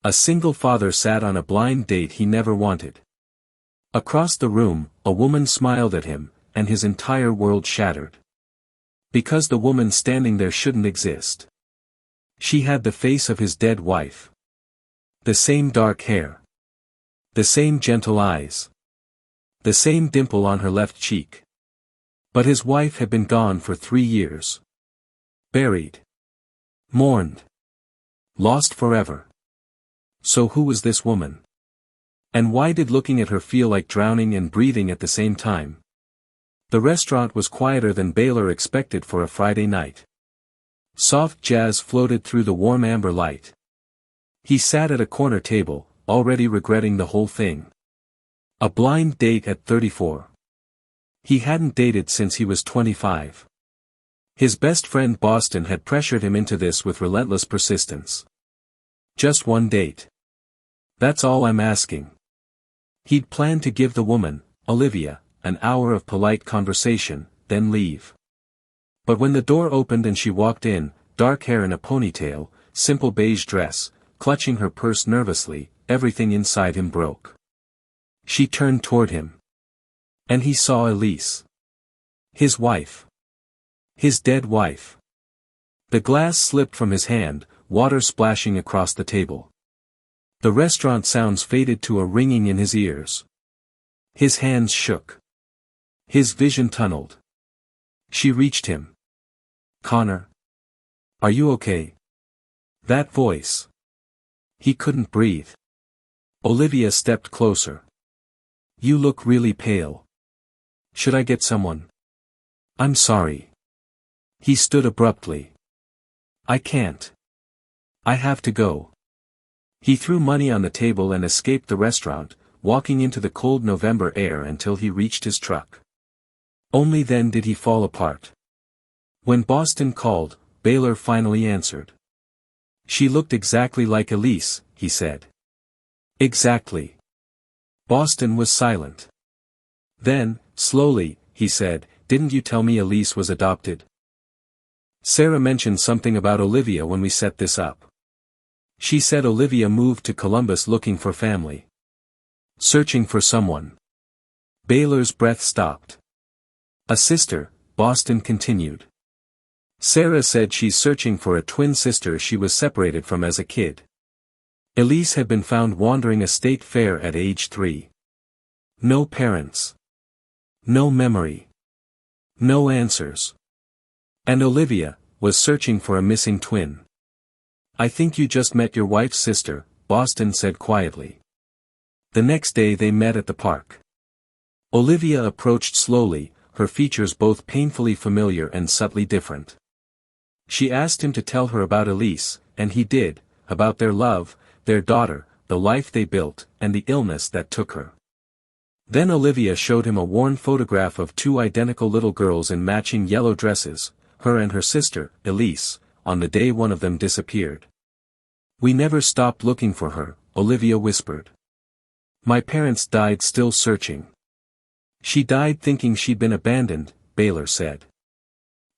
A single father sat on a blind date he never wanted. Across the room, a woman smiled at him, and his entire world shattered. Because the woman standing there shouldn't exist. She had the face of his dead wife. The same dark hair. The same gentle eyes. The same dimple on her left cheek. But his wife had been gone for 3 years. Buried. Mourned. Lost forever. So who was this woman? And why did looking at her feel like drowning and breathing at the same time? The restaurant was quieter than Baylor expected for a Friday night. Soft jazz floated through the warm amber light. He sat at a corner table, already regretting the whole thing. A blind date at 34. He hadn't dated since he was 25. His best friend Boston had pressured him into this with relentless persistence. Just one date. That's all I'm asking. He'd planned to give the woman, Olivia, an hour of polite conversation, then leave. But when the door opened and she walked in, dark hair in a ponytail, simple beige dress, clutching her purse nervously, everything inside him broke. She turned toward him. And he saw Elise. His wife. His dead wife. The glass slipped from his hand, water splashing across the table. The restaurant sounds faded to a ringing in his ears. His hands shook. His vision tunneled. She reached him. Connor. Are you okay? That voice. He couldn't breathe. Olivia stepped closer. You look really pale. Should I get someone? I'm sorry. He stood abruptly. I can't. I have to go. He threw money on the table and escaped the restaurant, walking into the cold November air until he reached his truck. Only then did he fall apart. When Boston called, Baylor finally answered. She looked exactly like Elise, he said. Exactly. Boston was silent. Then, slowly, he said, didn't you tell me Elise was adopted? Sarah mentioned something about Olivia when we set this up. She said Olivia moved to Columbus looking for family. Searching for someone. Baylor's breath stopped. A sister, Boston continued. Sarah said she's searching for a twin sister she was separated from as a kid. Elise had been found wandering a state fair at age 3. No parents. No memory. No answers. And Olivia was searching for a missing twin. I think you just met your wife's sister, Boston said quietly. The next day they met at the park. Olivia approached slowly, her features both painfully familiar and subtly different. She asked him to tell her about Elise, and he did, about their love, their daughter, the life they built, and the illness that took her. Then Olivia showed him a worn photograph of 2 identical little girls in matching yellow dresses, her and her sister, Elise, on the day one of them disappeared. We never stopped looking for her, Olivia whispered. My parents died still searching. She died thinking she'd been abandoned, Baylor said.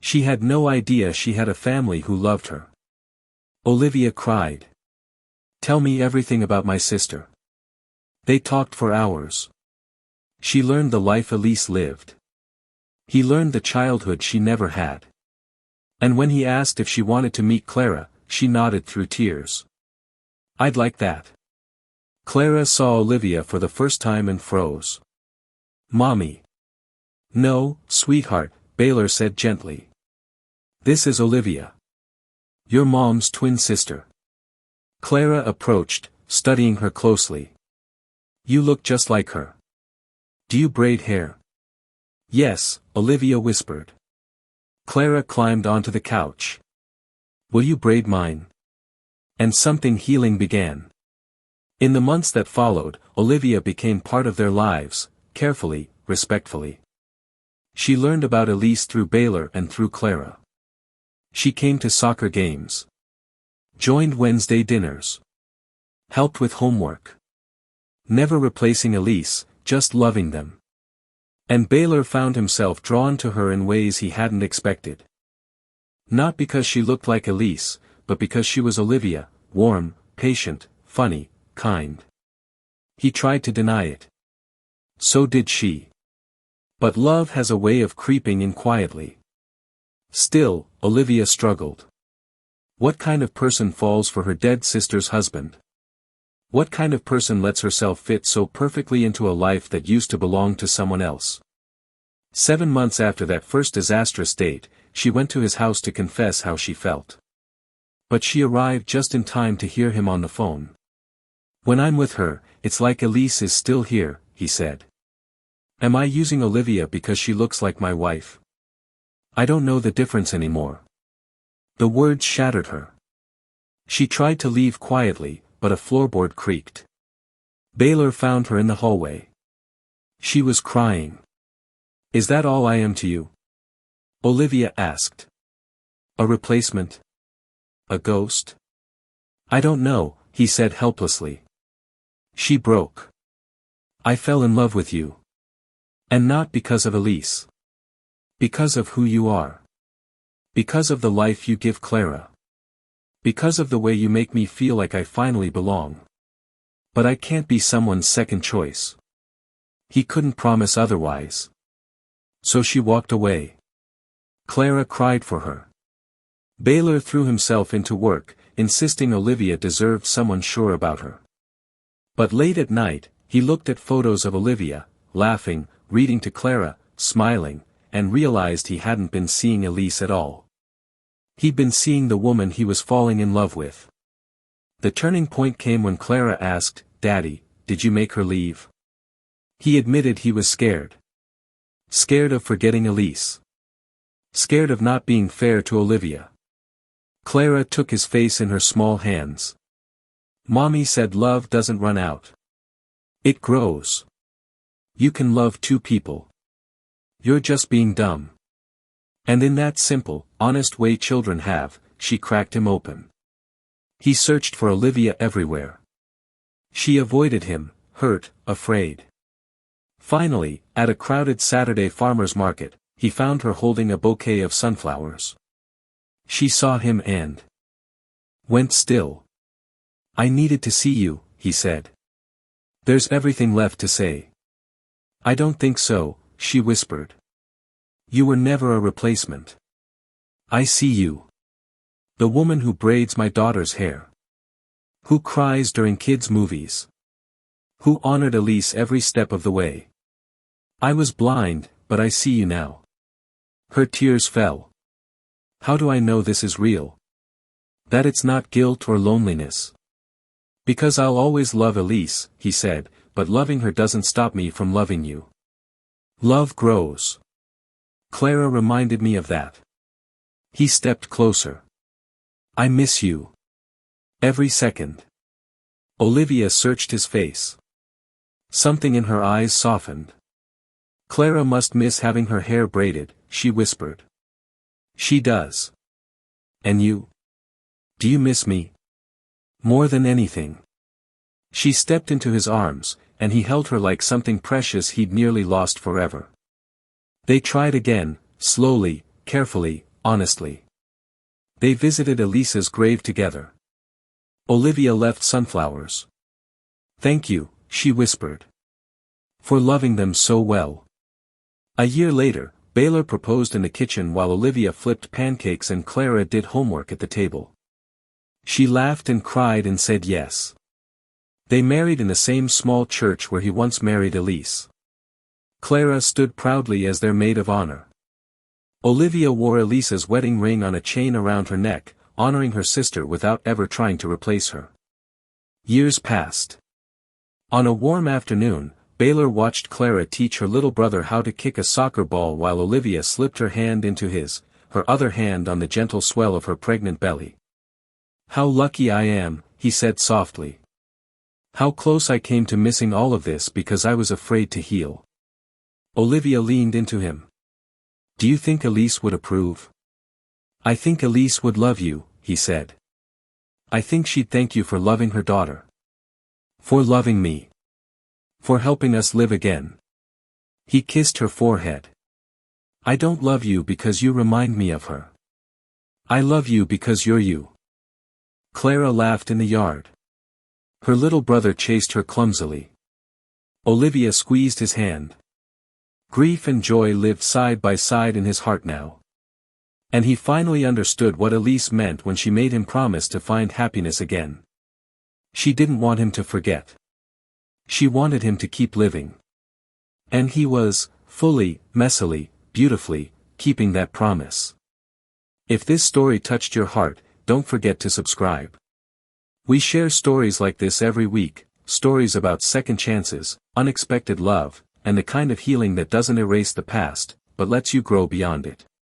She had no idea she had a family who loved her. Olivia cried. Tell me everything about my sister. They talked for hours. She learned the life Elise lived. He learned the childhood she never had. And when he asked if she wanted to meet Clara, she nodded through tears. I'd like that. Clara saw Olivia for the first time and froze. Mommy. No, sweetheart, Baylor said gently. This is Olivia. Your mom's twin sister. Clara approached, studying her closely. You look just like her. Do you braid hair? Yes, Olivia whispered. Clara climbed onto the couch. Will you braid mine? And something healing began. In the months that followed, Olivia became part of their lives, carefully, respectfully. She learned about Elise through Baylor and through Clara. She came to soccer games. Joined Wednesday dinners. Helped with homework. Never replacing Elise, just loving them. And Baylor found himself drawn to her in ways he hadn't expected. Not because she looked like Elise, but because she was Olivia, warm, patient, funny, kind. He tried to deny it. So did she. But love has a way of creeping in quietly. Still, Olivia struggled. What kind of person falls for her dead sister's husband? What kind of person lets herself fit so perfectly into a life that used to belong to someone else? 7 months after that first disastrous date, she went to his house to confess how she felt. But she arrived just in time to hear him on the phone. When I'm with her, it's like Elise is still here, he said. Am I using Olivia because she looks like my wife? I don't know the difference anymore. The words shattered her. She tried to leave quietly, but a floorboard creaked. Baylor found her in the hallway. She was crying. Is that all I am to you? Olivia asked. A replacement? A ghost? I don't know, he said helplessly. She broke. I fell in love with you. And not because of Elise. Because of who you are. Because of the life you give Clara. Because of the way you make me feel like I finally belong. But I can't be someone's second choice. He couldn't promise otherwise. So she walked away. Clara cried for her. Baylor threw himself into work, insisting Olivia deserved someone sure about her. But late at night, he looked at photos of Olivia, laughing, reading to Clara, smiling, and realized he hadn't been seeing Elise at all. He'd been seeing the woman he was falling in love with. The turning point came when Clara asked, "Daddy, did you make her leave?" He admitted he was scared. Scared of forgetting Elise. Scared of not being fair to Olivia. Clara took his face in her small hands. Mommy said love doesn't run out. It grows. You can love two people. You're just being dumb. And in that simple, honest way children have, she cracked him open. He searched for Olivia everywhere. She avoided him, hurt, afraid. Finally, at a crowded Saturday farmer's market, he found her holding a bouquet of sunflowers. She saw him and went still. I needed to see you, he said. There's everything left to say. I don't think so, she whispered. You were never a replacement. I see you. The woman who braids my daughter's hair. Who cries during kids' movies. Who honored Elise every step of the way. I was blind, but I see you now. Her tears fell. How do I know this is real? That it's not guilt or loneliness. Because I'll always love Elise, he said, but loving her doesn't stop me from loving you. Love grows. Clara reminded me of that. He stepped closer. I miss you. Every second. Olivia searched his face. Something in her eyes softened. Clara must miss having her hair braided, she whispered. She does. And you? Do you miss me? More than anything. She stepped into his arms, and he held her like something precious he'd nearly lost forever. They tried again, slowly, carefully, honestly. They visited Elisa's grave together. Olivia left sunflowers. Thank you, she whispered. For loving them so well. A year later, Baylor proposed in the kitchen while Olivia flipped pancakes and Clara did homework at the table. She laughed and cried and said yes. They married in the same small church where he once married Elise. Clara stood proudly as their maid of honor. Olivia wore Elisa's wedding ring on a chain around her neck, honoring her sister without ever trying to replace her. Years passed. On a warm afternoon, Baylor watched Clara teach her little brother how to kick a soccer ball while Olivia slipped her hand into his, her other hand on the gentle swell of her pregnant belly. How lucky I am, he said softly. How close I came to missing all of this because I was afraid to heal. Olivia leaned into him. Do you think Elise would approve? I think Elise would love you, he said. I think she'd thank you for loving her daughter. For loving me. For helping us live again. He kissed her forehead. I don't love you because you remind me of her. I love you because you're you. Clara laughed in the yard. Her little brother chased her clumsily. Olivia squeezed his hand. Grief and joy lived side by side in his heart now. And he finally understood what Elise meant when she made him promise to find happiness again. She didn't want him to forget. She wanted him to keep living. And he was, fully, messily, beautifully, keeping that promise. If this story touched your heart, don't forget to subscribe. We share stories like this every week, stories about second chances, unexpected love, and the kind of healing that doesn't erase the past, but lets you grow beyond it.